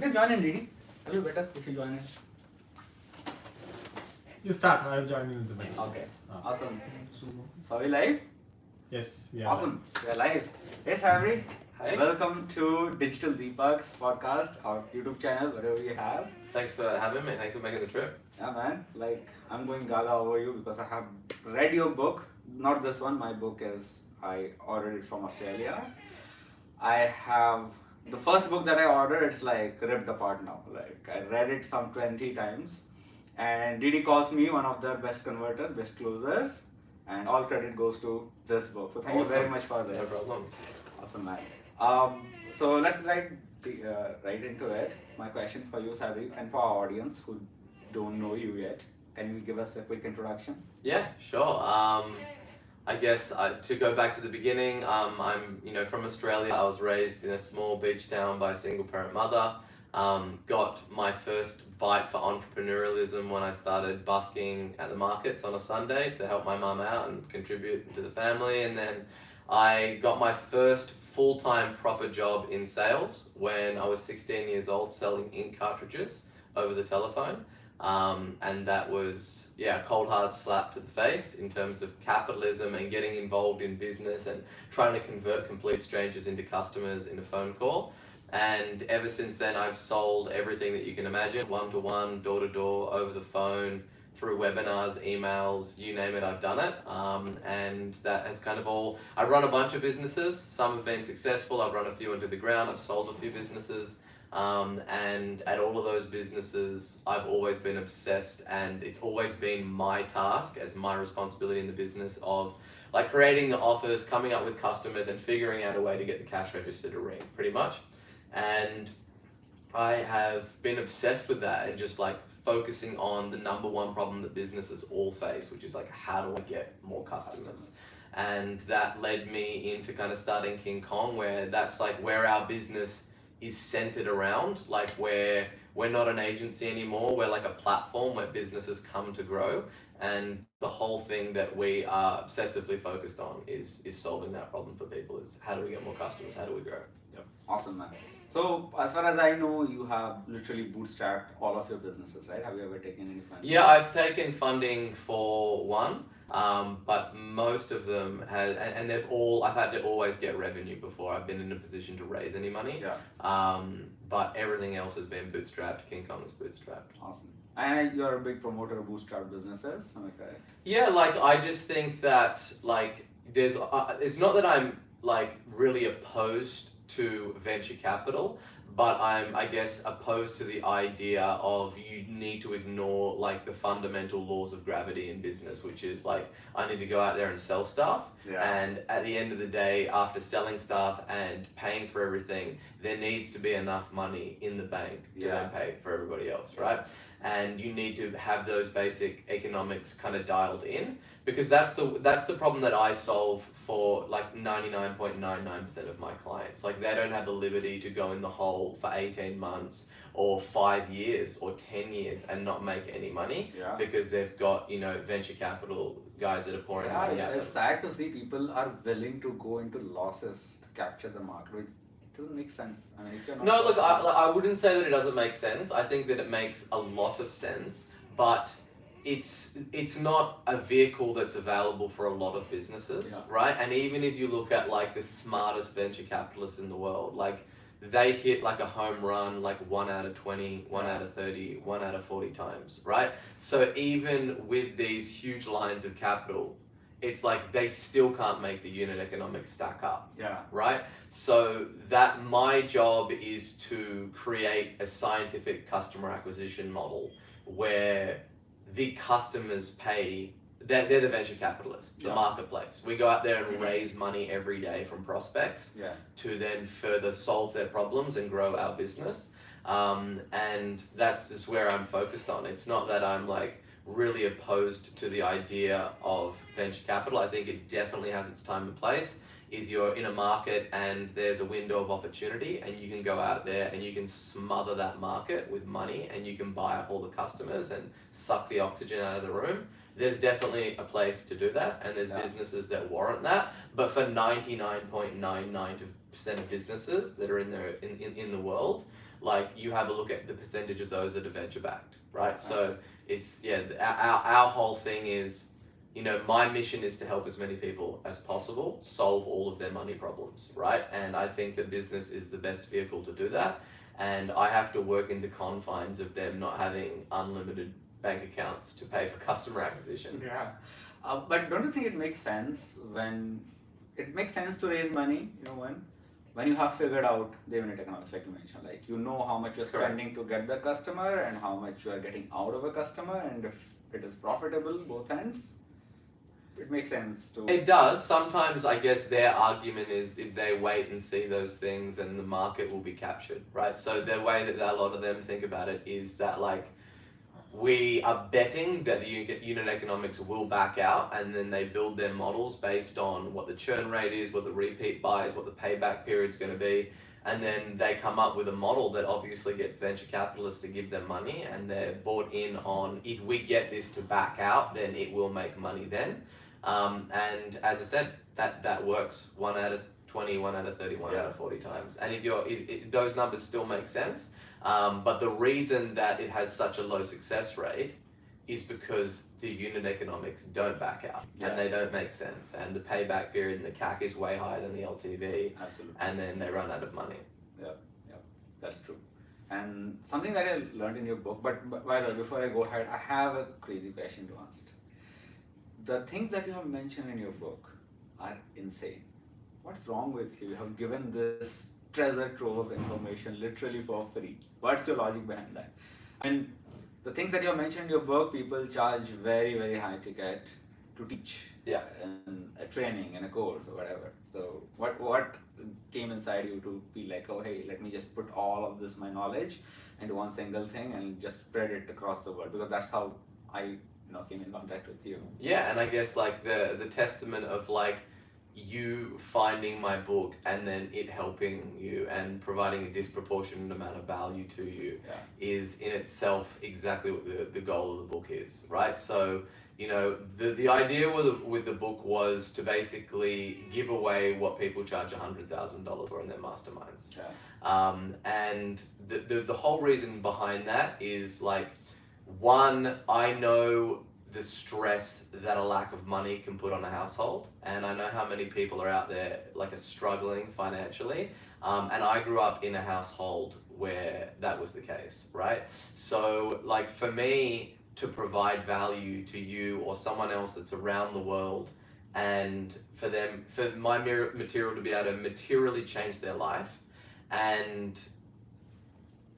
You can join in, DD. It'll be better if you join in. You start, I'll join in the middle. Okay. Awesome. So are we live? Yes, yeah. Awesome. We're live. Hey, Sabri. Hi. Welcome to Digital Deepak's podcast, our YouTube channel, whatever you have. Thanks for having me. Thanks for making the trip. Yeah, man. Like, I'm going gaga over you because I have read your book. Not this one. My book is, I ordered it from Australia. I have the first book that I ordered. It's like ripped apart now. Like, I read it some 20 times, and DD calls me one of their best converters, best closers, and all credit goes to this book. So thank you very much for this. No problem. Awesome, man. So let's right into it. My question for you, Sabri, and for our audience who don't know you yet, can you give us a quick introduction? Yeah, sure. I guess to go back to the beginning, I'm from Australia. I was raised in a small beach town by a single parent mother. Got my first bite for entrepreneurialism when I started busking at the markets on a Sunday to help my mum out and contribute to the family. And then I got my first full-time proper job in sales when I was 16 years old, selling ink cartridges over the telephone. And that was, a cold hard slap to the face in terms of capitalism and getting involved in business and trying to convert complete strangers into customers in a phone call. And ever since then, I've sold everything that you can imagine, one-to-one, door-to-door, over the phone, through webinars, emails, you name it, I've done it. And that has kind of all, I've run a bunch of businesses. Some have been successful. I've run a few into the ground. I've sold a few businesses. And at all of those businesses, I've always been obsessed, and it's always been my task as my responsibility in the business of like creating the offers, coming up with customers, and figuring out a way to get the cash register to ring, pretty much. And I have been obsessed with that and just like focusing on the number one problem that businesses all face, which is like, how do I get more customers? And that led me into kind of starting King Kong, where that's like where our business is centered around, like where we're not an agency anymore, we're like a platform where businesses come to grow. And the whole thing that we are obsessively focused on is solving that problem for people, is how do we get more customers, how do we grow? Yep. Awesome, man. So as far as I know, you have literally bootstrapped all of your businesses, right? Have you ever taken any funding? Yeah, I've taken funding for one, but most of them have, and they've all, I've had to always get revenue before I've been in a position to raise any money. Yeah. But everything else has been bootstrapped. King Kong is bootstrapped. Awesome. And you're a big promoter of bootstrap businesses, am I correct? Yeah, like I just think that like there's, it's not that I'm like really opposed to venture capital, but I'm, I guess, opposed to the idea of you need to ignore like the fundamental laws of gravity in business, which is like, I need to go out there and sell stuff. Yeah. And at the end of the day, after selling stuff and paying for everything, there needs to be enough money in the bank to then pay for everybody else, right? And you need to have those basic economics kind of dialed in, because that's the problem that I solve for like 99.99% of my clients. Like they don't have the liberty to go in the hole for 18 months or 5 years or 10 years and not make any money, because they've got, venture capital guys that are pouring money at them. It's sad to see people are willing to go into losses to capture the market, which doesn't make sense. I mean, if you're not no, look, I wouldn't say that it doesn't make sense. I think that it makes a lot of sense, but it's not a vehicle that's available for a lot of businesses, right? And even if you look at like the smartest venture capitalists in the world, like they hit like a home run like 1 out of 20, 1 out of 30, 1 out of 40 times, right? So even with these huge lines of capital, it's like they still can't make the unit economics stack up. Yeah. Right? So that my job is to create a scientific customer acquisition model where the customers pay, they're the venture capitalists, the marketplace. We go out there and raise money every day from prospects to then further solve their problems and grow our business. And that's just where I'm focused on. It's not that I'm like really opposed to the idea of venture capital. I think it definitely has its time and place. If you're in a market and there's a window of opportunity and you can go out there and you can smother that market with money and you can buy up all the customers and suck the oxygen out of the room, there's definitely a place to do that, and there's businesses that warrant that. But for 99.99% of businesses that are in the world, like you have a look at the percentage of those that are venture backed, right? So it's, yeah, our whole thing is, you know, my mission is to help as many people as possible solve all of their money problems, right? And I think a business is the best vehicle to do that. And I have to work in the confines of them not having unlimited bank accounts to pay for customer acquisition. Yeah. But don't you think it makes sense when it makes sense to raise money, you know, when you have figured out the unit economics, like you mentioned, like you know how much you're spending to get the customer and how much you are getting out of a customer, and if it is profitable both ends, it makes sense to. It does. Sometimes I guess their argument is if they wait and see those things and the market will be captured, right? So the way that a lot of them think about it is that, like, we are betting that the unit economics will back out, and then they build their models based on what the churn rate is, what the repeat buy is, what the payback period is going to be, and then they come up with a model that obviously gets venture capitalists to give them money, and they're bought in on, if we get this to back out, then it will make money then. And as I said, that works 1 out of 20, 1 out of 30, 1 out of 40 times. And if those numbers still make sense, but the reason that it has such a low success rate is because the unit economics don't back out and they don't make sense, and the payback period and the CAC is way higher than the LTV. Absolutely. And then they run out of money. Yeah, that's true. And something that I learned in your book, but by the way, before I go ahead, I have a crazy question to ask. The things that you have mentioned in your book are insane. What's wrong with you? You have given this treasure trove of information literally for free. What's your logic behind that? And the things that you have mentioned in your book, people charge very, very high ticket to teach. Yeah. And a training and a course or whatever. So what came inside you to feel like, oh hey, let me just put all of this, my knowledge, into one single thing and just spread it across the world? Because that's how I came in contact with you. Yeah, and I guess like the testament of like you finding my book and then it helping you and providing a disproportionate amount of value to you is in itself exactly what the goal of the book is, right? So, you know, the idea with the book was to basically give away what people charge $100,000 for in their masterminds. And the whole reason behind that is like, one, I know the stress that a lack of money can put on a household, and I know how many people are out there like are struggling financially, and I grew up in a household where that was the case, right? So like for me to provide value to you or someone else that's around the world, and for my material to be able to materially change their life and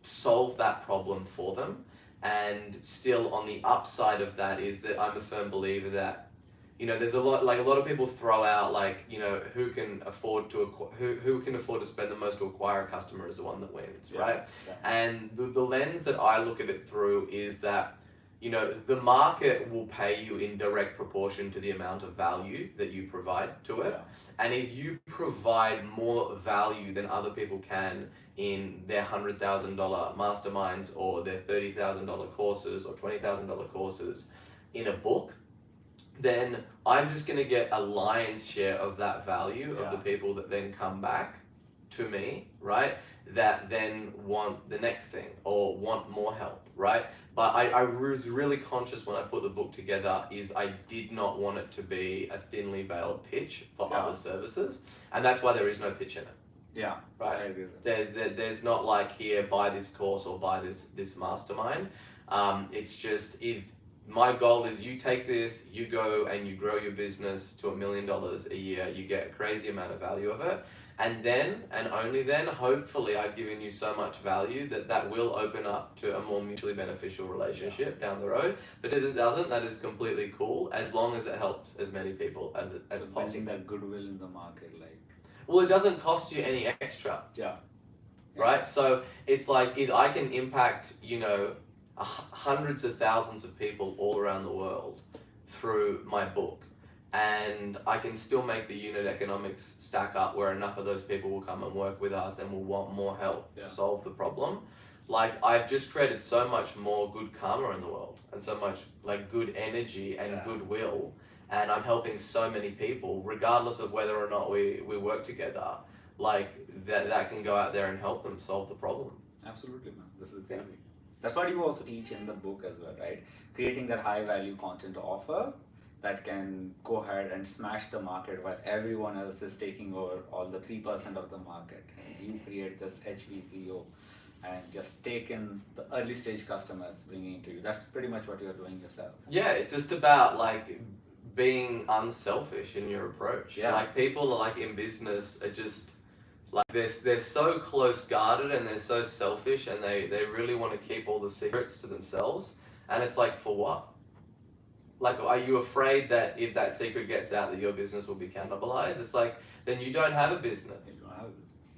solve that problem for them. And still on the upside of that is that I'm a firm believer that, you know, there's a lot of people throw out like, you know, who can afford to spend the most to acquire a customer is the one that wins, right? And the lens that I look at it through is that, you know, the market will pay you in direct proportion to the amount of value that you provide to it. And if you provide more value than other people can in their $100,000 masterminds or their $30,000 courses or $20,000 courses in a book, then I'm just going to get a lion's share of that value of the people that then come back to me, right? That then want the next thing or want more help, right? But I was really conscious when I put the book together is I did not want it to be a thinly veiled pitch for other services, and that's why there is no pitch in it. Yeah, right. I agree with that. There's not like here buy this course or buy this mastermind. It's just if my goal is you take this, you go and you grow your business to $1 million a year, you get a crazy amount of value of it. And then, and only then, hopefully I've given you so much value that will open up to a more mutually beneficial relationship down the road. But if it doesn't, that is completely cool, as long as it helps as many people as possible. Building that goodwill in the market, like. Well, it doesn't cost you any extra. Right? So it's like, if I can impact, you know, hundreds of thousands of people all around the world through my book, and I can still make the unit economics stack up where enough of those people will come and work with us and will want more help to solve the problem. Like, I've just created so much more good karma in the world and so much like good energy and goodwill, and I'm helping so many people regardless of whether or not we work together, like that can go out there and help them solve the problem. Absolutely, man. This is crazy. That's what you also teach in the book as well, right? Creating that high value content offer that can go ahead and smash the market while everyone else is taking over all the 3% of the market. And you create this HVCO and just take in the early stage customers, bringing it to you. That's pretty much what you're doing yourself. Yeah, it's just about like being unselfish in your approach. Yeah. Like people like in business are just like they're so close guarded and they're so selfish and they really want to keep all the secrets to themselves. And it's like, for what? Like, are you afraid that if that secret gets out that your business will be cannibalized? It's like, then you don't have a business,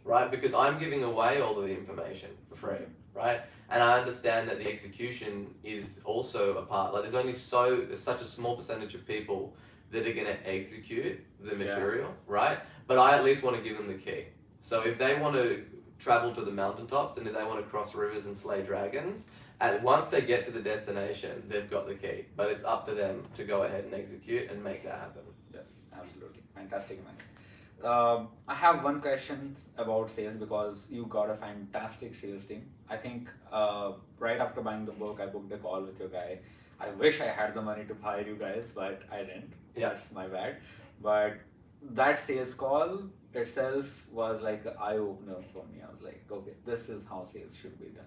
right? Because I'm giving away all of the information for free, right? And I understand that the execution is also a part. Like, there's only such a small percentage of people that are going to execute the material, right? But I at least want to give them the key. So if they want to travel to the mountaintops and if they want to cross rivers and slay dragons, and once they get to the destination, they've got the key. But it's up to them to go ahead and execute and make that happen. Yes, absolutely. Fantastic, man. I have one question about sales because you got a fantastic sales team. I think right after buying the book, I booked a call with your guy. I wish I had the money to hire you guys, but I didn't. Yeah. That's my bad. But that sales call itself was like an eye-opener for me. I was like, okay, this is how sales should be done.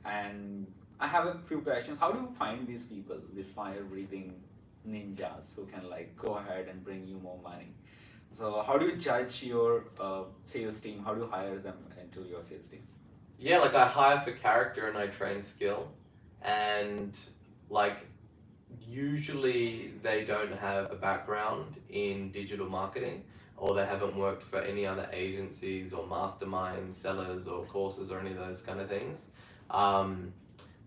And I have a few questions. How do you find these people, these fire-breathing ninjas who can like go ahead and bring you more money? So how do you judge your sales team? How do you hire them into your sales team? Yeah, like I hire for character and I train skill. And like usually they don't have a background in digital marketing or they haven't worked for any other agencies or mastermind sellers or courses or any of those kind of things.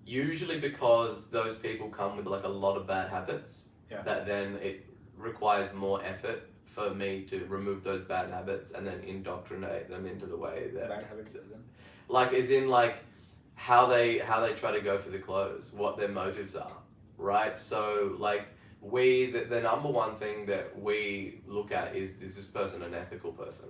Usually because those people come with like a lot of bad habits that then it requires more effort for me to remove those bad habits and then indoctrinate them into the way that Bad habits as in? like as in like how they try to go for the close, what their motives are, right? So like the number one thing that we look at is this person an ethical person,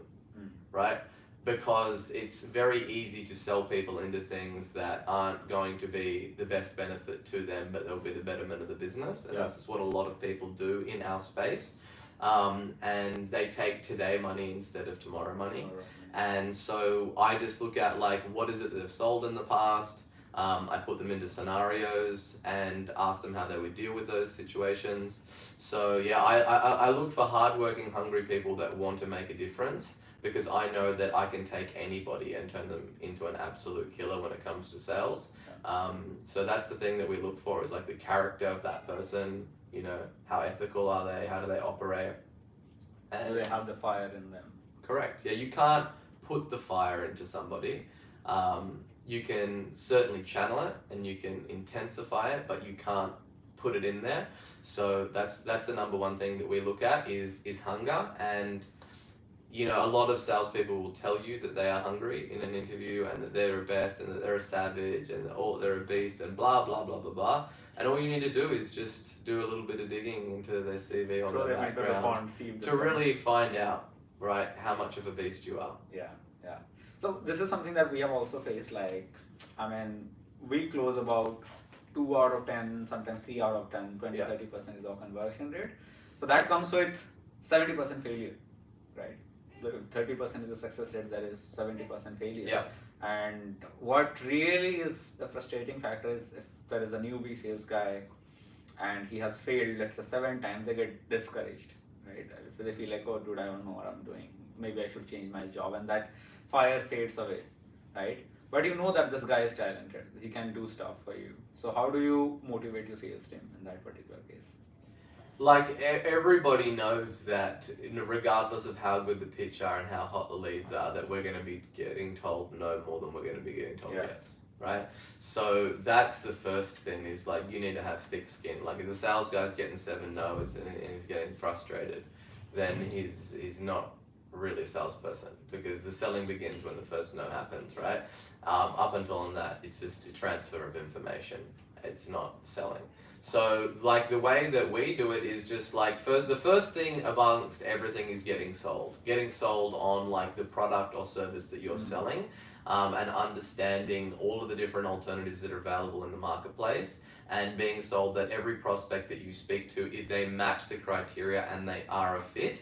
right? Because it's very easy to sell people into things that aren't going to be the best benefit to them, but they'll be the betterment of the business. And that's just what a lot of people do in our space. And they take today money instead of tomorrow money. And so I just look at like, what is it that they've sold in the past? I put them into scenarios and ask them how they would deal with those situations. So yeah, I look for hardworking, hungry people that want to make a difference, because I know that I can take anybody and turn them into an absolute killer when it comes to sales. So that's the thing that we look for, is like the character of that person, you know, how ethical are they, how do they operate? And do they have the fire in them? Correct, yeah, you can't put the fire into somebody. You can certainly channel it and you can intensify it, but you can't put it in there. So that's the number one thing that we look at is hunger. And you know, a lot of salespeople will tell you that they are hungry in an interview and that they're the best and that they're a savage and they're a beast and blah, blah, blah, blah, blah. And all you need to do is just do a little bit of digging into their CV or their background to really find out, right, how much of a beast you are. Yeah. So this is something that we have also faced. Like, I mean, we close about 2 out of 10, sometimes 3 out of 10, 20, 30% is our conversion rate. So that comes with 70% failure, right? The 30% is the success rate, that is 70% failure. Yeah. And what really is the frustrating factor is if there is a newbie sales guy and he has failed, let's say 7 times, they get discouraged, right? If they feel like, oh dude, I don't know what I'm doing, maybe I should change my job, and that fire fades away, right? But you know that this guy is talented, he can do stuff for you. So how do you motivate your sales team in that particular case? Like everybody knows that regardless of how good the pitch are and how hot the leads are, that we're going to be getting told no more than we're going to be getting told yes, right? So that's the first thing, is like you need to have thick skin. Like if the sales guy's getting 7 no's and he's getting frustrated, then he's not really a salesperson, because the selling begins when the first no happens, right? Up until that, it's just a transfer of information. It's not selling. So like the way that we do it is just like the first thing amongst everything is getting sold on like the product or service that you're selling. and understanding all of the different alternatives that are available in the marketplace, and being sold that every prospect that you speak to, if they match the criteria and they are a fit,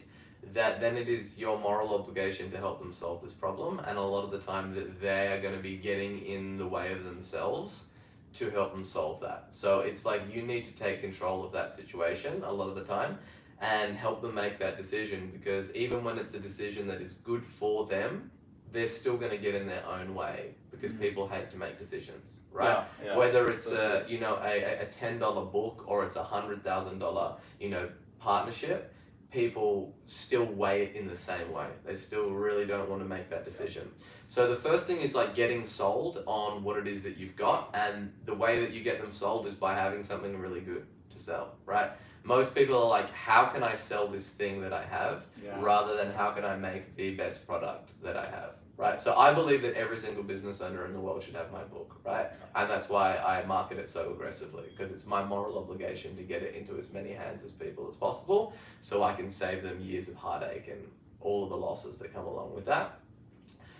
that then it is your moral obligation to help them solve this problem. And a lot of the time that they are going to be getting in the way of themselves to help them solve that. So it's like you need to take control of that situation a lot of the time and help them make that decision, because even when it's a decision that is good for them, they're still going to get in their own way, because people hate to make decisions, right? Yeah, Whether it's a $10 book or it's $100,000 partnership, people still weigh it in the same way. They still really don't want to make that decision. So the first thing is like getting sold on what it is that you've got, and the way that you get them sold is by having something really good to sell, right? Most people are like, how can I sell this thing that I have, rather than how can I make the best product that I have, right? So I believe that every single business owner in the world should have my book, right? And that's why I market it so aggressively, because it's my moral obligation to get it into as many hands as people as possible, so I can save them years of heartache and all of the losses that come along with that.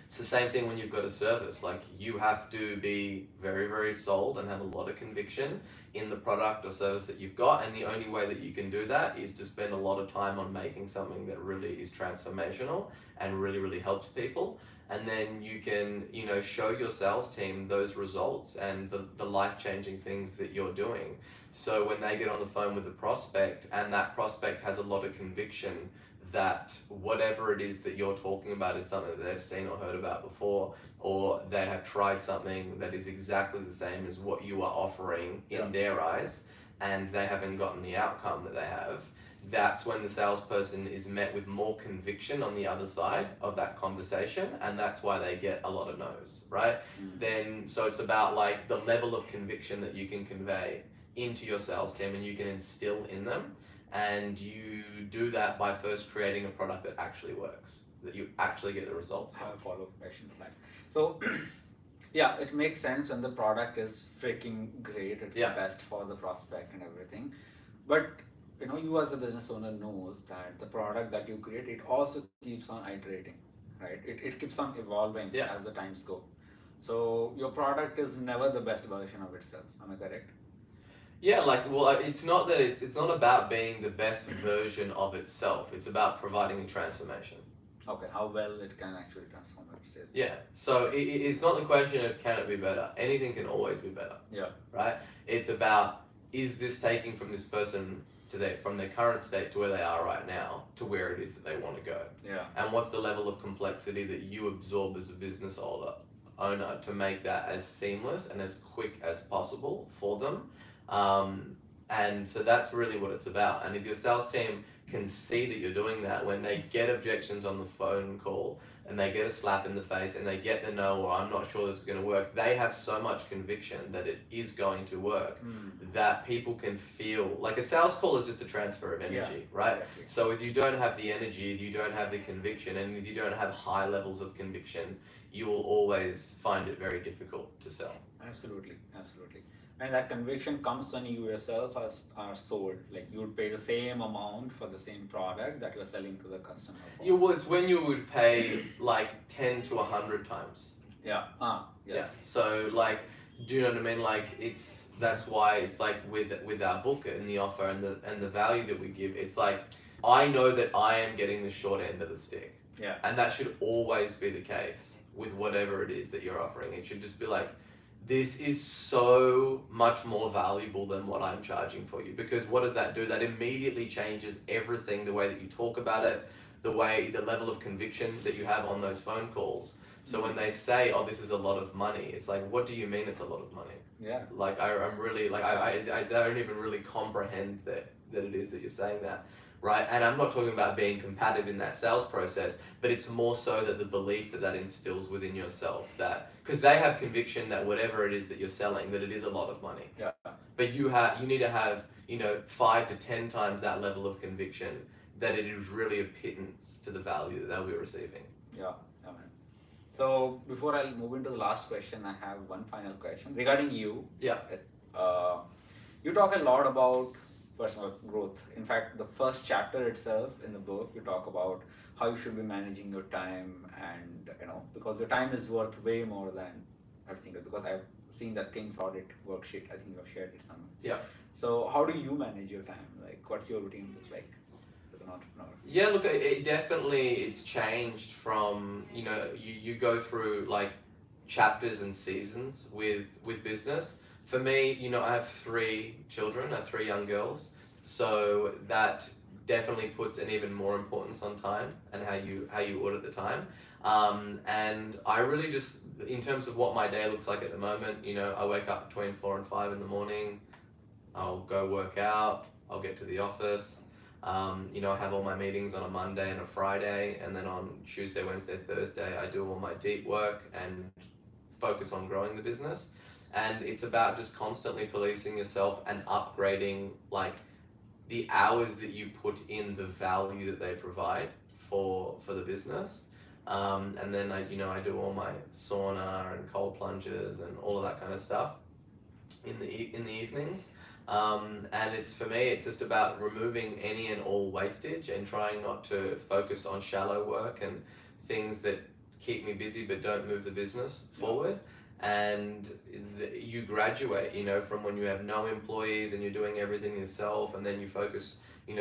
It's the same thing when you've got a service. Like, you have to be very, very sold and have a lot of conviction in the product or service that you've got, and the only way that you can do that is to spend a lot of time on making something that really is transformational and really, really helps people. And then you can, show your sales team those results and the life-changing things that you're doing. So when they get on the phone with the prospect, and that prospect has a lot of conviction that whatever it is that you're talking about is something that they've seen or heard about before, or they have tried something that is exactly the same as what you are offering in their eyes, and they haven't gotten the outcome that they have, that's when the salesperson is met with more conviction on the other side of that conversation, and that's why they get a lot of no's, right? Then, so it's about like the level of conviction that you can convey into your sales team and you can instill in them. And you do that by first creating a product that actually works, that you actually get the results. I have a follow-up question to that. So, yeah, it makes sense when the product is freaking great, it's the best for the prospect and everything. But, you as a business owner knows that the product that you create, it also keeps on iterating, right? It keeps on evolving as the times go. So, your product is never the best version of itself. Am I correct? Yeah, it's not that it's not about being the best version of itself. It's about providing a transformation. Okay, how well it can actually transform itself. Yeah, so it's not the question of can it be better. Anything can always be better. Yeah. Right? It's about, is this taking from this person from their current state to where they are right now to where it is that they want to go. Yeah. And what's the level of complexity that you absorb as a business owner to make that as seamless and as quick as possible for them. And so that's really what it's about. And if your sales team can see that you're doing that, when they get objections on the phone call and they get a slap in the face and they get the no, or I'm not sure this is going to work, they have so much conviction that it is going to work that people can feel like a sales call is just a transfer of energy, right? Exactly. So if you don't have the energy, if you don't have the conviction, and if you don't have high levels of conviction, you will always find it very difficult to sell. Absolutely. And that conviction comes when you yourself are sold. Like, you would pay the same amount for the same product that you're selling to the customer for. It's when you would pay like 10 to 100 times. Yeah. Yes. Yeah. So do you know what I mean? Like, that's why it's like with our book and the offer and the value that we give, it's like, I know that I am getting the short end of the stick. Yeah. And that should always be the case with whatever it is that you're offering. It should just be like, this is so much more valuable than what I'm charging for you. Because what does that do? That immediately changes everything, the way that you talk about it, the level of conviction that you have on those phone calls. So when they say, oh, this is a lot of money, it's like, what do you mean it's a lot of money? Yeah. Like, I'm really, like, I don't even really comprehend that it is that you're saying that. Right? And I'm not talking about being competitive in that sales process, but it's more so that the belief that instills within yourself, that because they have conviction that whatever it is that you're selling, that it is a lot of money. Yeah. But you need to have 5 to 10 times that level of conviction that it is really a pittance to the value that they'll be receiving. Yeah. Man. So before I move into the last question, I have one final question regarding you. Yeah. You talk a lot about personal growth. In fact, the first chapter itself in the book, you talk about how you should be managing your time, and because your time is worth way more than everything else. Because I've seen that King's Audit worksheet. I think you have shared it somewhere. Yeah. So how do you manage your time? Like, what's your routine look like as an entrepreneur? Yeah, look, it definitely, it's changed from, you go through like chapters and seasons with business. For me, I have 3 children, I have 3 young girls, so that definitely puts an even more importance on time and how you audit the time. And I really just, in terms of what my day looks like at the moment, I wake up between 4 and 5 in the morning, I'll go work out, I'll get to the office. I have all my meetings on a Monday and a Friday, and then on Tuesday, Wednesday, Thursday, I do all my deep work and focus on growing the business. And it's about just constantly policing yourself and upgrading like the hours that you put in, the value that they provide for the business. And then I do all my sauna and cold plunges and all of that kind of stuff in the evenings. And for me, it's just about removing any and all wastage and trying not to focus on shallow work and things that keep me busy but don't move the business forward. And you graduate, from when you have no employees and you're doing everything yourself, and then you focus,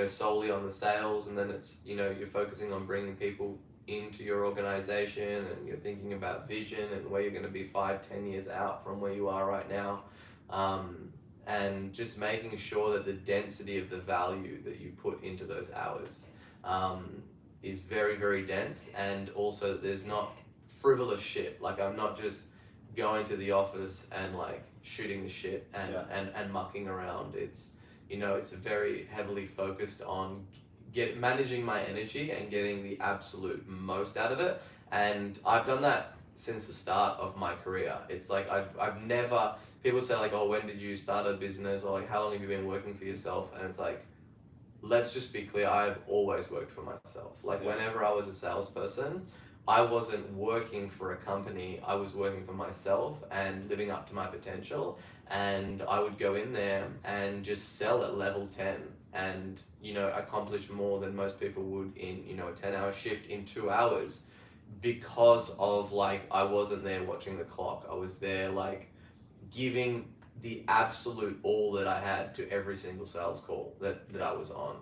solely on the sales, and then it's, you're focusing on bringing people into your organization, and you're thinking about vision and where you're going to be 5-10 years out from where you are right now. And just making sure that the density of the value that you put into those hours is very, very dense, and also that there's not frivolous shit. Like, I'm not just going to the office and like shooting the shit and mucking around. It's it's very heavily focused on managing my energy and getting the absolute most out of it. And I've done that since the start of my career. It's like I've never, people say like, oh, when did you start a business, or like, how long have you been working for yourself? And it's like, let's just be clear, I've always worked for myself. Like, whenever I was a salesperson, I wasn't working for a company, I was working for myself and living up to my potential. And I would go in there and just sell at level 10 and, accomplish more than most people would in, a 10-hour shift in 2 hours, because of like, I wasn't there watching the clock. I was there like giving the absolute all that I had to every single sales call that I was on.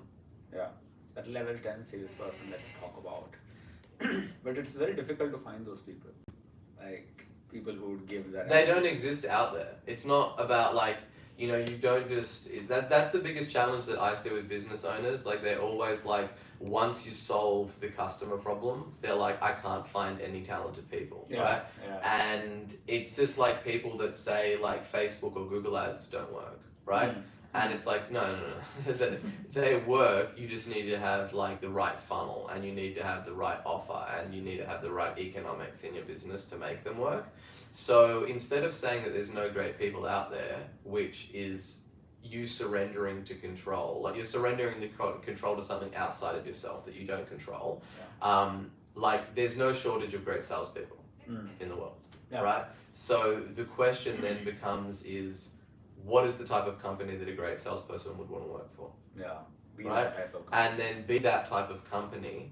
Yeah, that level 10 salesperson that you talk about. But it's very difficult to find those people, like people who would give that. They don't exist out there. It's not about like, you don't just, that's the biggest challenge that I see with business owners. Like, they're always like, once you solve the customer problem, they're like, I can't find any talented people, right? Yeah. And it's just like people that say like Facebook or Google ads don't work, right? And it's like, no. They work, you just need to have like the right funnel, and you need to have the right offer, and you need to have the right economics in your business to make them work. So instead of saying that there's no great people out there, which is you surrendering to control, like you're surrendering the control to something outside of yourself that you don't control, like there's no shortage of great salespeople in the world, right? So the question then becomes is, what is the type of company that a great salesperson would want to work for? Yeah, be right? that type of company. And then be that type of company,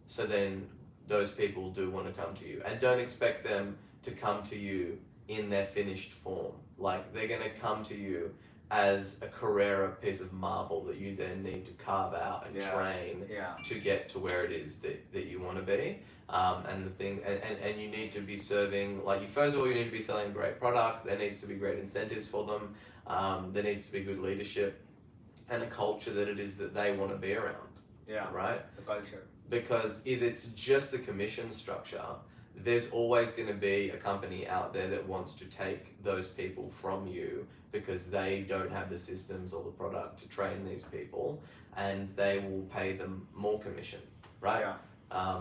so then those people do want to come to you. And don't expect them to come to you in their finished form. Like, they're going to come to you as a Carrera piece of marble that you then need to carve out and train to get to where it is that you want to be. And the thing, and you need to be serving, like, first of all, you need to be selling a great product. There needs to be great incentives for them. There needs to be good leadership and a culture that it is that they want to be around. Yeah. Right? The culture. Because if it's just the commission structure, there's always going to be a company out there that wants to take those people from you because they don't have the systems or the product to train these people, and they will pay them more commission, right? Yeah.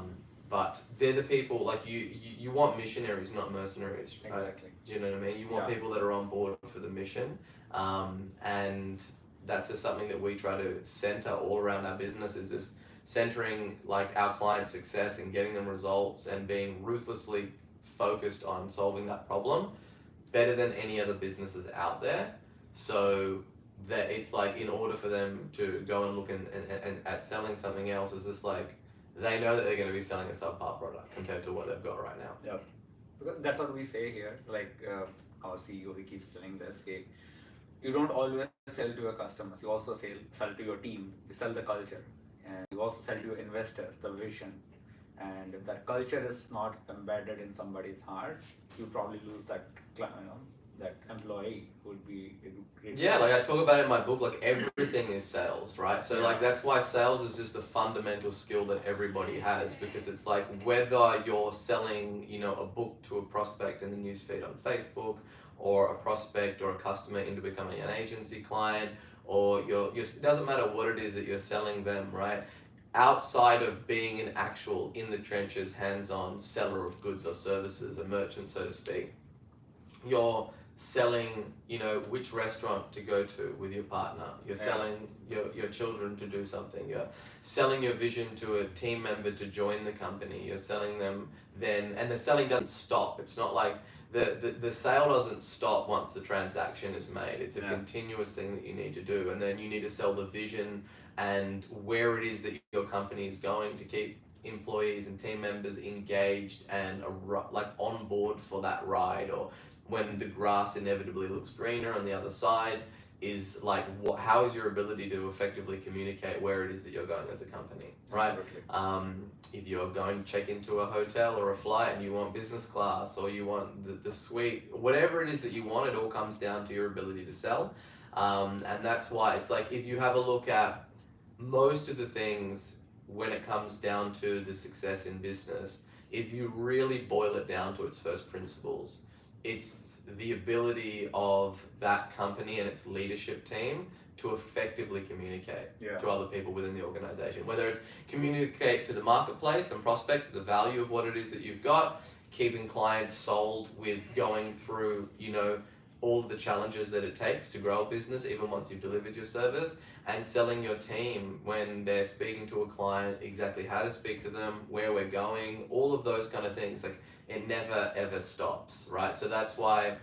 But they're the people, like, you want missionaries, not mercenaries, right? Exactly. Do you know what I mean? You want people that are on board for the mission, and that's just something that we try to center all around our business, is this centering like our client success and getting them results and being ruthlessly focused on solving that problem better than any other businesses out there. So that it's like in order for them to go and look and at selling something else is just like they know that they're going to be selling a subpar product compared to what they've got right now. Yeah, because that's what we say here. Like our CEO, he keeps telling this. You don't always sell to your customers. You also sell to your team. You sell the culture, and you also sell to your investors the vision. And if that culture is not embedded in somebody's heart, you probably lose that that employee who would be a great. Yeah, like I talk about in my book, like everything is sales, right? So like that's why sales is just a fundamental skill that everybody has, because it's like whether you're selling, you know, a book to a prospect in the newsfeed on Facebook, or a prospect or a customer into becoming an agency client, or it doesn't matter what it is that you're selling them, right? Outside of being an actual in the trenches, hands-on seller of goods or services, a merchant, so to speak, you're selling, you know, which restaurant to go to with your partner. You're selling your children to do something. You're selling your vision to a team member to join the company. You're selling them then, and the selling doesn't stop. It's not like the sale doesn't stop once the transaction is made. It's a continuous thing that you need to do, and then you need to sell the vision and where it is that your company is going to keep employees and team members engaged and like on board for that ride, or when the grass inevitably looks greener on the other side, is like how is your ability to effectively communicate where it is that you're going as a company, right? If you're going to check into a hotel or a flight and you want business class, or you want the suite, whatever it is that you want, it all comes down to your ability to sell. And that's why it's like if you have a look at most of the things when it comes down to the success in business, if you really boil it down to its first principles, it's the ability of that company and its leadership team to effectively communicate to other people within the organization. Whether it's communicate to the marketplace and prospects the value of what it is that you've got, keeping clients sold with going through, you know, all of the challenges that it takes to grow a business even once you've delivered your service, and selling your team when they're speaking to a client exactly how to speak to them, where we're going, all of those kind of things. Like it never ever stops, right? So that's why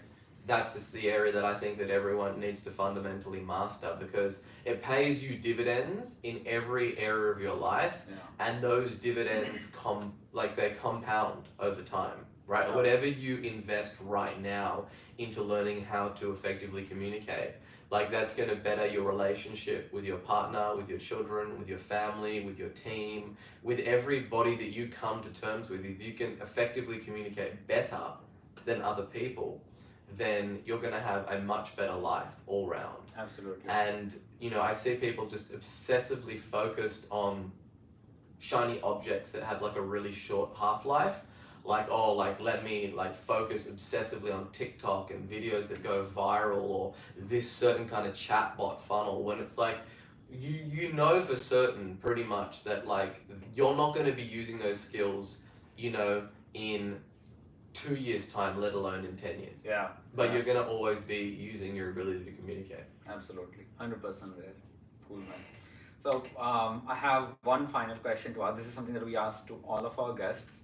that's just the area that I think that everyone needs to fundamentally master, because it pays you dividends in every area of your life, and those dividends they compound over time, right? Whatever you invest right now into learning how to effectively communicate, like that's going to better your relationship with your partner, with your children, with your family, with your team, with everybody that you come to terms with. If you can effectively communicate better than other people, then you're going to have a much better life all round. Absolutely. And, you know, I see people just obsessively focused on shiny objects that have like a really short half-life. Like, oh, like let me like focus obsessively on TikTok and videos that go viral, or this certain kind of chatbot funnel, when it's like you know for certain pretty much that like you're not going to be using those skills, you know, in 2 years time, let alone in 10 years. But you're going to always be using your ability to communicate. Absolutely, 100% there. Cool, man. So I have one final question to ask. This is something that we ask to all of our guests.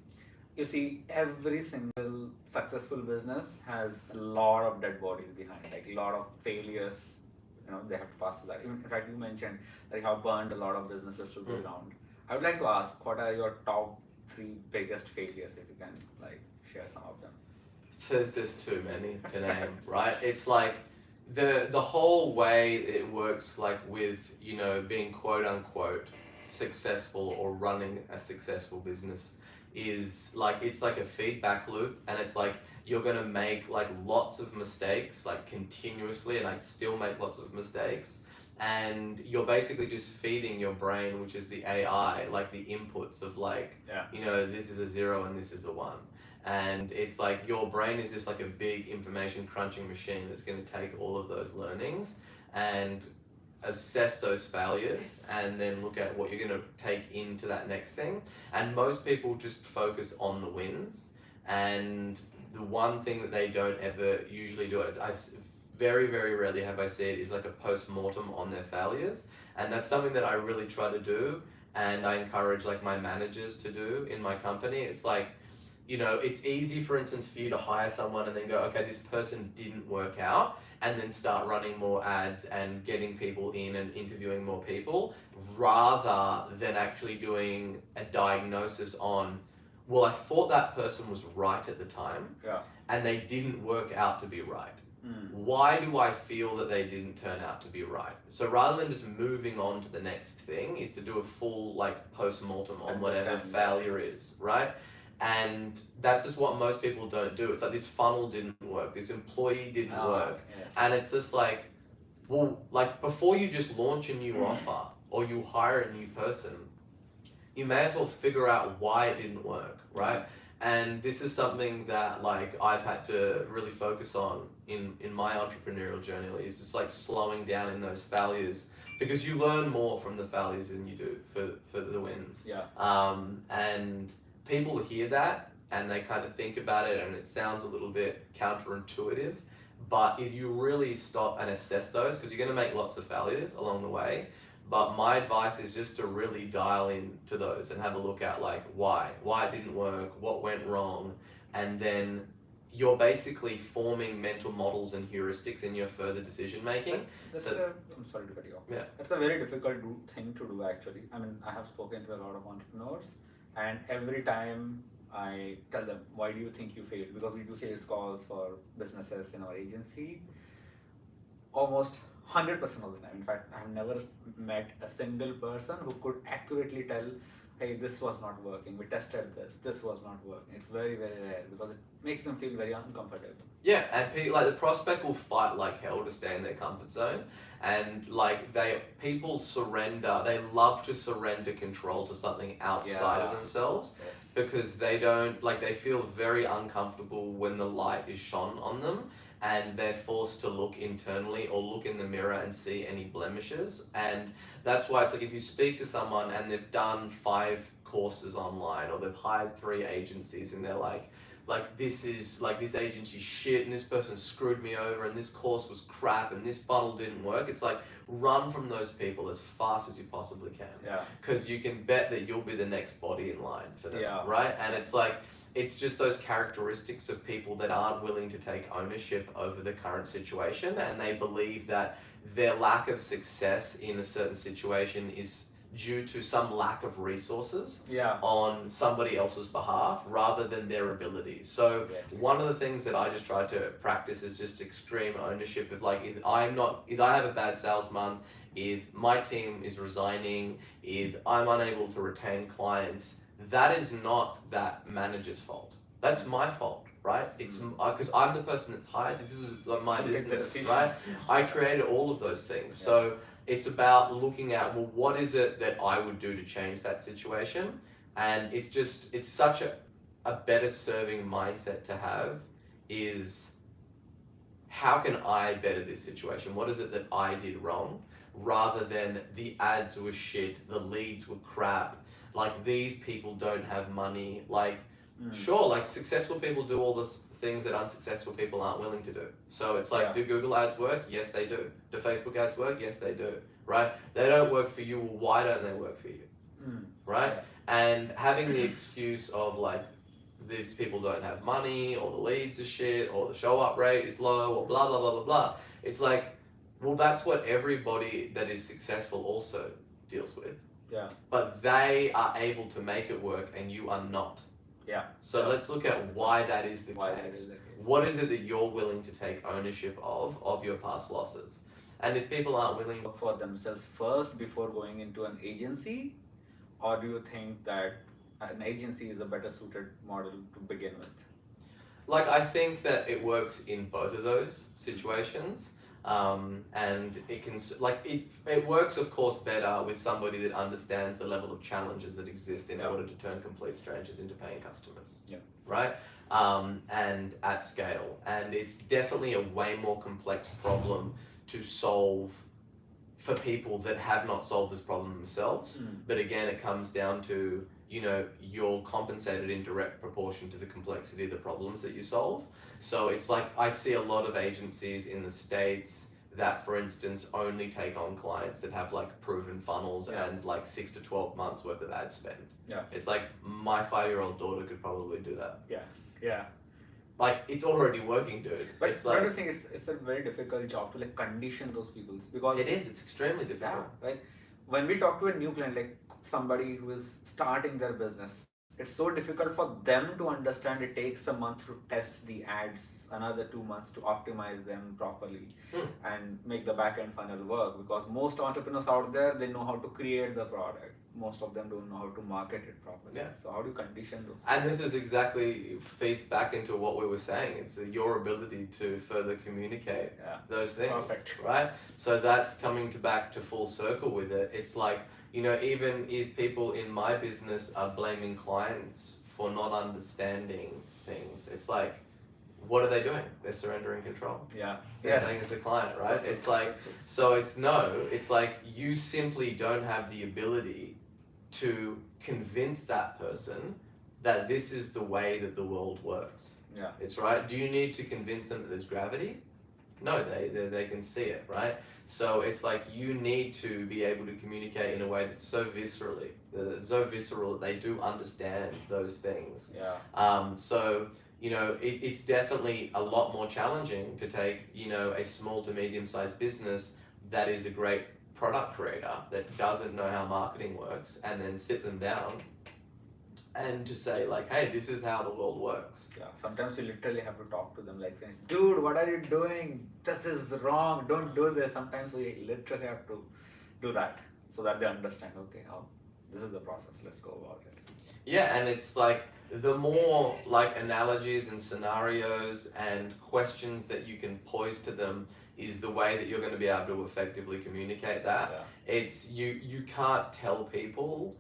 You see, every single successful business has a lot of dead bodies behind, like a lot of failures. You know, they have to pass through that. In fact, you mentioned like how burned a lot of businesses to go around. I would like to ask, what are your top 3 biggest failures, if you can like share some of them? There's just too many to name, right? It's like the whole way it works, like with, you know, being quote unquote successful or running a successful business, is like it's like a feedback loop, and it's like you're gonna make like lots of mistakes like continuously, and I still make lots of mistakes, and you're basically just feeding your brain, which is the AI, like the inputs of like, you know, this is a 0 and this is a 1, and it's like your brain is just like a big information crunching machine that's going to take all of those learnings and assess those failures, and then look at what you're going to take into that next thing. And most people just focus on the wins, and the one thing that they don't ever usually do, very, very rarely have I seen, is like a post-mortem on their failures. And that's something that I really try to do, and I encourage like my managers to do in my company. It's like, you know, it's easy, for instance, for you to hire someone and then go, okay, this person didn't work out, and then start running more ads and getting people in and interviewing more people, rather than actually doing a diagnosis on, well, I thought that person was right at the time, Yeah. and they didn't work out to be right. Mm. Why do I feel that they didn't turn out to be right? So rather than just moving on to the next thing, is to do a full like post-mortem on whatever Understand. failure is, right? And that's just what most people don't do. It's like this funnel didn't work, this employee didn't work. Yes. And it's just like, well, like before you just launch a new offer or you hire a new person, you may as well figure out why it didn't work, right? And this is something that like I've had to really focus on in my entrepreneurial journey, is just like slowing down in those failures, because you learn more from the failures than you do for the wins. Yeah. And people hear that and they kind of think about it and it sounds a little bit counterintuitive, but if you really stop and assess those, because you're going to make lots of failures along the way, but my advice is just to really dial into those and have a look at like why it didn't work, what went wrong, and then you're basically forming mental models and heuristics in your further decision making. I'm sorry to cut you off. Yeah. That's a very difficult thing to do actually. I mean, I have spoken to a lot of entrepreneurs, and every time I tell them, why do you think you failed? Because we do sales calls for businesses in our agency almost 100% of the time. In fact, I have never met a single person who could accurately tell, hey, this was not working, we tested this was not working. It's very, very rare because it makes them feel very uncomfortable. Yeah, and like the prospect will fight like hell to stay in their comfort zone, and like people surrender. They love to surrender control to something outside of themselves, Yes. because they don't like they feel very uncomfortable when the light is shone on them, and they're forced to look internally or look in the mirror and see any blemishes. And that's why it's like if you speak to someone and they've done 5 courses online or they've hired 3 agencies and they're like this is like this agency shit and this person screwed me over and this course was crap and this funnel didn't work, it's like run from those people as fast as you possibly can. Yeah. Because you can bet that you'll be the next body in line for them, Yeah. right? And it's like it's just those characteristics of people that aren't willing to take ownership over the current situation, and they believe that their lack of success in a certain situation is due to some lack of resources on somebody else's behalf rather than their abilities. So one of the things that I just try to practice is just extreme ownership of like, if I have a bad sales month, if my team is resigning, if I'm unable to retain clients, that is not that manager's fault. That's my fault, right? It's because I'm the person that's hired. This is like my business, right? I created all of those things. So it's about looking at, well, what is it that I would do to change that situation? And it's such a better serving mindset to have, is how can I better this situation? What is it that I did wrong? Rather than the ads were shit, the leads were crap, like these people don't have money, like sure, like successful people do all the things that unsuccessful people aren't willing to do. So it's like, do Google ads work? Yes, they do. Do Facebook ads work? Yes, they do, right? They don't work for you. Why don't they work for you, right? And having the excuse of like, these people don't have money, or the leads are shit, or the show up rate is low, or blah, blah, blah, blah, blah. It's like, well, that's what everybody that is successful also deals with. Yeah. But they are able to make it work and you are not. Yeah. So let's look at why that is the case. What is it that you're willing to take ownership of your past losses? And if people aren't willing to work for themselves first before going into an agency, or do you think that an agency is a better suited model to begin with? Like, I think that it works in both of those situations. And it can, like, it works, of course, better with somebody that understands the level of challenges that exist in order to turn complete strangers into paying customers. Yeah. Right? And at scale. And it's definitely a way more complex problem to solve for people that have not solved this problem themselves. But again, it comes down to, you know, you're compensated in direct proportion to the complexity of the problems that you solve. So it's like, I see a lot of agencies in the States that, for instance, only take on clients that have like proven funnels and like 6 to 12 months worth of ad spend. Yeah. It's like, my 5-year-old daughter could probably do that. Yeah. like it's already working, dude. But It's I like don't think it's a very difficult job to like condition those people, because it is. It's extremely difficult. yeah, like when we talk to a new client, like somebody who is starting their business, it's so difficult for them to understand. It takes a month to test the ads, another 2 months to optimize them properly and make the back end funnel work, because most entrepreneurs out there, they know how to create the product. Most of them don't know how to market it properly. Yeah. So how do you condition those And people? this is exactly feeds back into what we were saying. It's your ability to further communicate Yeah. those things, Perfect. right? So that's coming to back to full circle with it. It's like, you know, even if people in my business are blaming clients for not understanding things, it's like, what are they doing? They're surrendering control. Yeah. They're saying it's a client, right? So It's like, so it's it's like you simply don't have the ability to convince that person that this is the way that the world works. Yeah. It's right. Do you need to convince them that there's gravity? No, they can see it, right? So it's like you need to be able to communicate in a way that's so visceral that they do understand those things. Yeah. So you know, it's definitely a lot more challenging to take, you know, a small to medium-sized business that is a great product creator that doesn't know how marketing works, and then sit them down and just say like, hey, this is how the world works. Yeah, sometimes you literally have to talk to them like friends. Dude, what are you doing? This is wrong. Don't do this. Sometimes we literally have to do that so that they understand, okay, oh, this is the process. Let's go about it. Yeah, and it's like the more like analogies and scenarios and questions that you can pose to them is the way that you're going to be able to effectively communicate that. Yeah. It's you can't tell people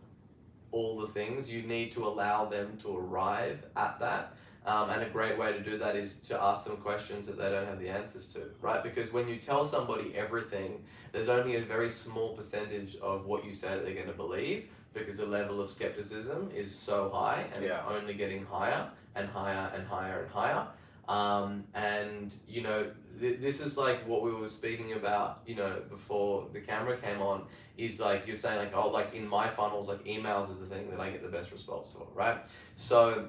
all the things. You need to allow them to arrive at that. And a great way to do that is to ask them questions that they don't have the answers to, right? Because when you tell somebody everything, there's only a very small percentage of what you say that they're going to believe, because the level of skepticism is so high, and it's only getting higher and higher and higher and higher. And you know, this is like what we were speaking about, you know, before the camera came on, is like you're saying like, oh, like in my funnels, like emails is the thing that I get the best response for, right? So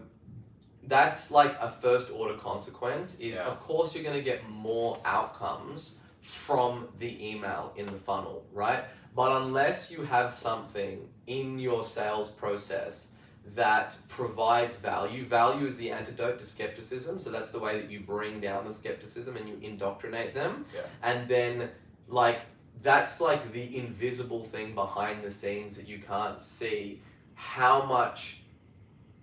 that's like a first order consequence is of course you're going to get more outcomes from the email in the funnel, right? But unless you have something in your sales process that provides value. Value is the antidote to skepticism. So that's the way that you bring down the skepticism and you indoctrinate them. Yeah. And then like, that's like the invisible thing behind the scenes that you can't see, how much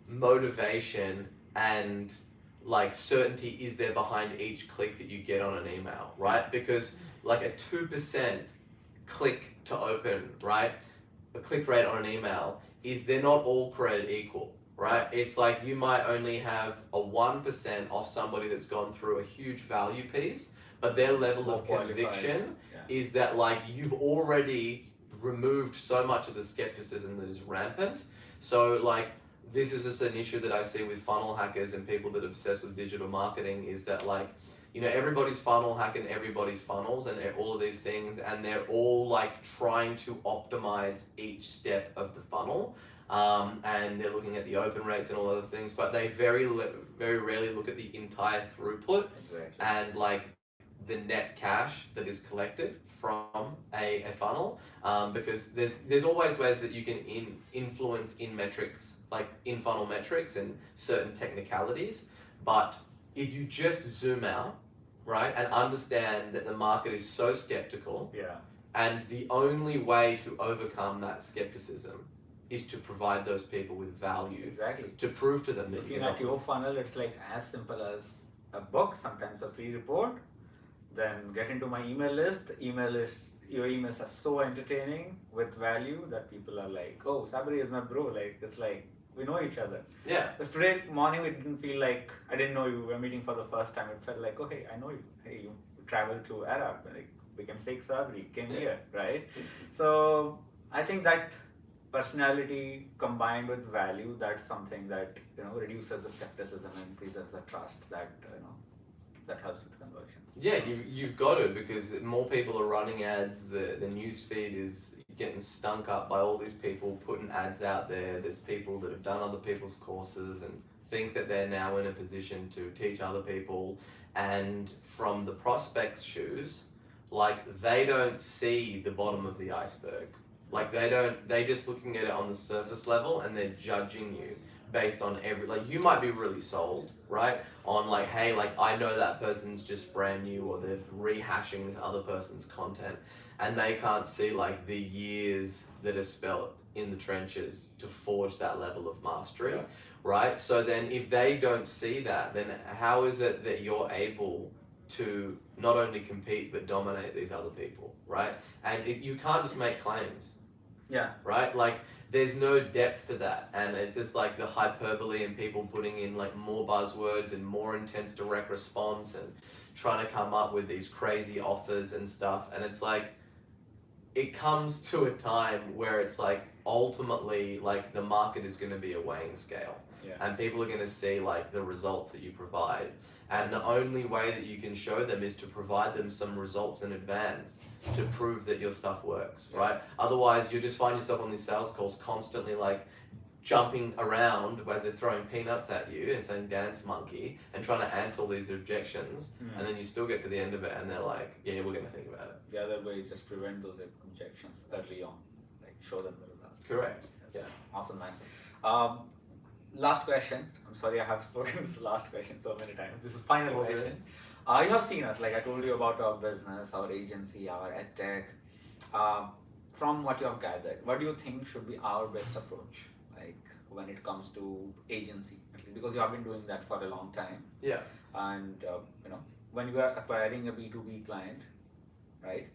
motivation and like certainty is there behind each click that you get on an email, right? Because like a 2% click to open, right? A click rate on an email is they're not all created equal, right? It's like you might only have a 1% off somebody that's gone through a huge value piece, but their level of conviction is that like you've already removed so much of the skepticism that is rampant. So like this is just an issue that I see with funnel hackers and people that are obsessed with digital marketing, is that like, you know, everybody's funnel hacking everybody's funnels and all of these things, and they're all like trying to optimize each step of the funnel, and they're looking at the open rates and all other things, but they very rarely look at the entire throughput and like the net cash that is collected from a funnel, because there's always ways that you can influence in metrics, like in funnel metrics and certain technicalities, but if you just zoom out, right, and understand that the market is so skeptical, and the only way to overcome that skepticism is to provide those people with value, to prove to them that looking at your funnel, it's like as simple as a book, sometimes a free report, then get into my email list. Your emails are so entertaining with value that people are like, oh, Sabri is my bro, like it's like we know each other. Yeah. Because today morning it didn't feel like I didn't know you. We were meeting for the first time. It felt like, oh hey, I know you. Hey, you traveled to Arab, like became Sheikh Sabri, came here, right? So I think that personality combined with value, that's something that, you know, reduces the skepticism and increases the trust that, you know, that helps with conversions. Yeah, you've got to, because more people are running ads. The news feed is getting stunk up by all these people putting ads out there. There's people that have done other people's courses and think that they're now in a position to teach other people, and from the prospect's shoes, like they don't see the bottom of the iceberg. Like they just looking at it on the surface level, and they're judging you based on like you might be really sold, right? On like, hey, like I know that person's just brand new, or they're rehashing this other person's content, and they can't see like the years that are spent in the trenches to forge that level of mastery, right? So then if they don't see that, then how is it that you're able to not only compete but dominate these other people, right? And you can't just make claims, right? Like there's no depth to that, and it's just like the hyperbole and people putting in like more buzzwords and more intense direct response and trying to come up with these crazy offers and stuff. And it's like it comes to a time where it's like ultimately like the market is going to be a weighing scale, and people are going to see like the results that you provide, and the only way that you can show them is to provide them some results in advance to prove that your stuff works, right? Otherwise you just find yourself on these sales calls constantly like jumping around as they're throwing peanuts at you and saying dance monkey and trying to answer all these objections, and then you still get to the end of it and they're like, yeah, we're going to think about it. The other way is just prevent those objections early on, like show them the results. Correct. Yes. Yeah. Awesome, man. Last question. I'm sorry I have spoken this last question so many times. This is final question. You have seen us, like I told you about our business, our agency, our edtech. From what you have gathered, what do you think should be our best approach, like when it comes to agency? Because you have been doing that for a long time. Yeah. And you know, when you are acquiring a B2B client, right?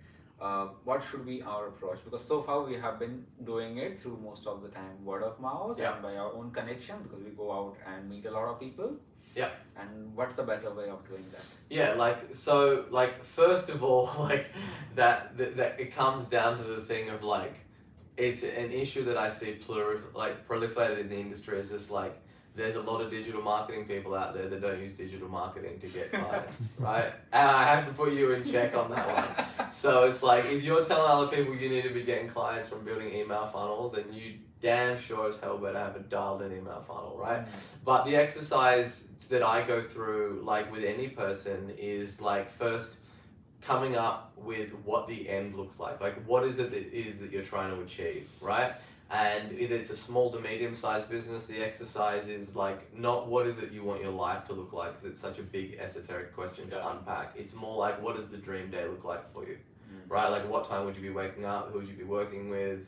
What should be our approach? Because so far we have been doing it through most of the time word of mouth and by our own connection, because we go out and meet a lot of people. Yeah. And what's a better way of doing that? Yeah, like so, like first of all, like that it comes down to the thing of like it's an issue that I see proliferated in the industry is this like there's a lot of digital marketing people out there that don't use digital marketing to get clients, right? And I have to put you in check on that one. So it's like if you're telling other people you need to be getting clients from building email funnels, then you damn sure as hell better have a dialed in email funnel, right? But the exercise that I go through like with any person is like first coming up with what the end looks like what is it that you're trying to achieve, right? And if it's a small to medium sized business, the exercise is like not what is it you want your life to look like, because it's such a big esoteric question to unpack. It's more like what does the dream day look like for you, right? Like what time would you be waking up, who would you be working with,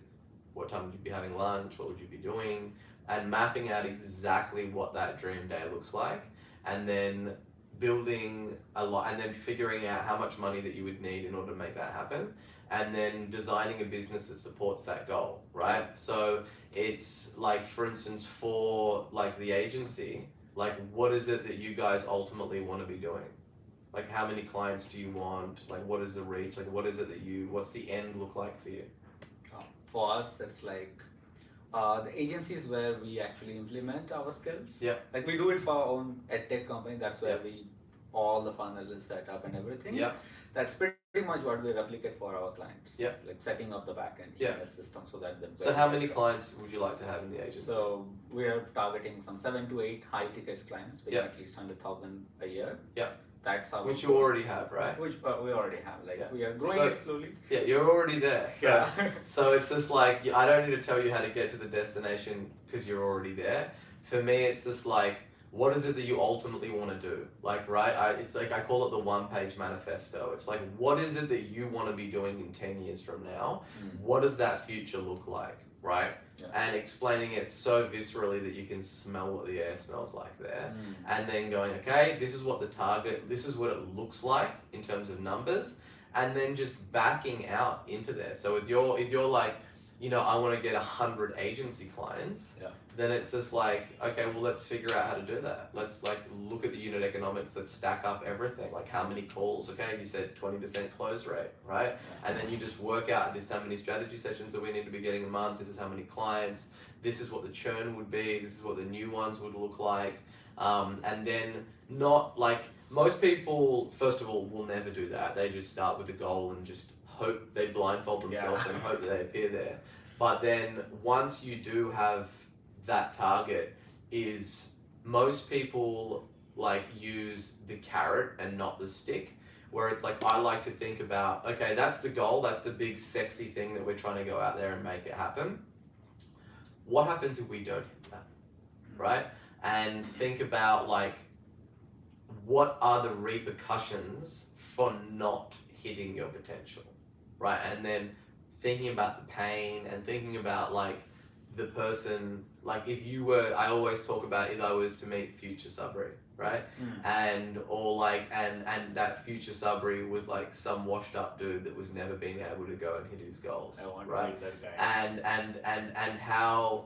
what time would you be having lunch, what would you be doing, and mapping out exactly what that dream day looks like, and then building a lot, and then figuring out how much money that you would need in order to make that happen, and then designing a business that supports that goal, right? So it's like, for instance, for like the agency, like what is it that you guys ultimately want to be doing? Like how many clients do you want? Like what is the reach? Like what is it that what's the end look like for you? For us, it's like the agency is where we actually implement our skills. Yeah. Like we do it for our own edtech company. That's where all the funnel is set up and everything. Yeah. That's pretty much what we replicate for our clients. Yeah. Like setting up the backend system so that So how many clients would you like to have in the agency? So we are targeting some 7 to 8 high ticket clients paying at least 100,000 a year. Yeah. That's our Which you already have, right? Which we already have. Like we are growing it slowly. Yeah, you're already there. So, so it's just like I don't need to tell you how to get to the destination because you're already there. For me, it's just like what is it that you ultimately want to do? Like, right? It's like I call it the one-page manifesto. It's like what is it that you want to be doing in 10 years from now? What does that future look like? Right? And explaining it so viscerally that you can smell what the air smells like there, and then going, okay, this is what the target, this is what it looks like in terms of numbers, and then just backing out into there. So if you're like, you know, I want to get 100 agency clients, then it's just like, okay, well, let's figure out how to do that. Let's like look at the unit economics, let's stack up everything, like how many calls, okay, you said 20% close rate, right? And then you just work out this is how many strategy sessions that we need to be getting a month, this is how many clients, this is what the churn would be, this is what the new ones would look like. And then not like, most people, first of all, will never do that. They just start with a goal and just hope they blindfold themselves and hope that they appear there. But then once you do have that target, is most people like use the carrot and not the stick, where it's like I like to think about, okay, that's the goal, that's the big sexy thing that we're trying to go out there and make it happen. What happens if we don't hit that, right? And think about like, what are the repercussions for not hitting your potential, right? And then thinking about the pain and thinking about like the person, like if you were, I always talk about if I was to meet future Sabri, right? And or like and that future Sabri was like some washed up dude that was never being able to go and hit his goals, I want right? to meet that guy. And how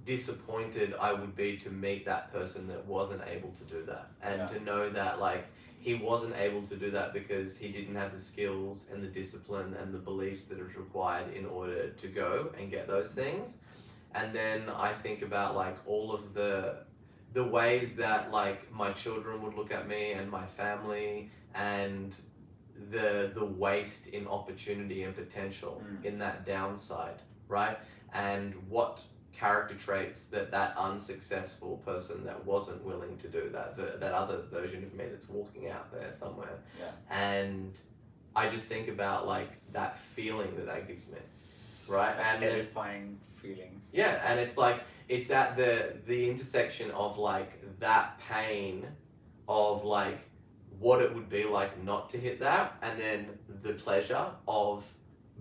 disappointed I would be to meet that person that wasn't able to do that, and to know that like he wasn't able to do that because he didn't have the skills and the discipline and the beliefs that is required in order to go and get those things. And then I think about like all of the ways that like my children would look at me and my family, and the waste in opportunity and potential in that downside, right? And what character traits that unsuccessful person that wasn't willing to do that other version of me that's walking out there somewhere. And I just think about like that feeling that gives me, right? That And terrifying feeling. yeah, and it's like it's at the intersection of like that pain of like what it would be like not to hit that, and then the pleasure of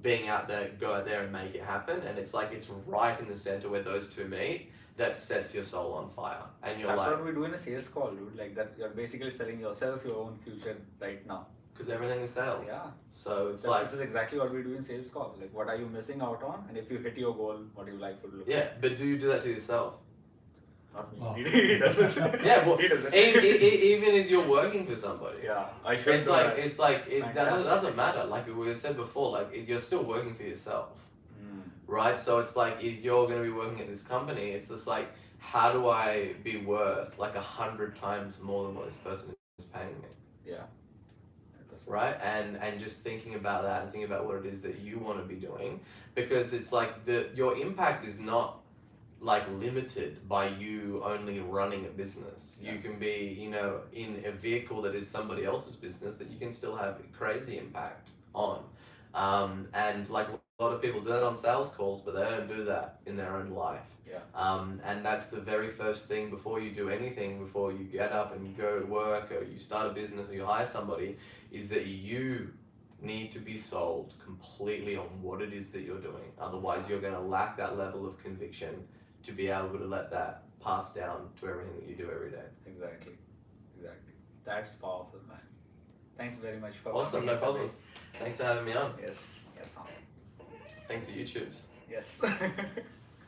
being out there, go out there and make it happen. And it's like it's right in the center where those two meet that sets your soul on fire. And you're That's like, what we do in a sales call, dude. Like that, you're basically selling yourself your own future right now. because everything is sales. Yeah. So it's This is exactly what we do in sales call. Like, what are you missing out on? And if you hit your goal, what do you like to look yeah, but do you do that to yourself? Not me. Oh. He doesn't. Yeah, well, He doesn't. even if you're working for somebody. Yeah, I should. It's do like that. that doesn't matter. Like we said before, like you're still working for yourself, right? So it's like if you're going to be working at this company, it's just like, how do I be worth like 100 times more than what this person is paying me? Yeah. Right? And just thinking about that and thinking about what it is that you want to be doing, because it's like your impact is not like limited by you only running a business. You can be, in a vehicle that is somebody else's business that you can still have crazy impact on. And like a lot of people do that on sales calls, but they don't do that in their own life. And that's the very first thing before you do anything, before you get up and you go to work or you start a business or you hire somebody, is that you need to be sold completely on what it is that you're doing. Otherwise, you're going to lack that level of conviction to be able to let that pass down to everything that you do every day. Exactly. That's powerful, man. Thanks very much for Awesome, coming no in today. problems. Thanks for having me on. Yes, awesome. Thanks to YouTubes. Yes.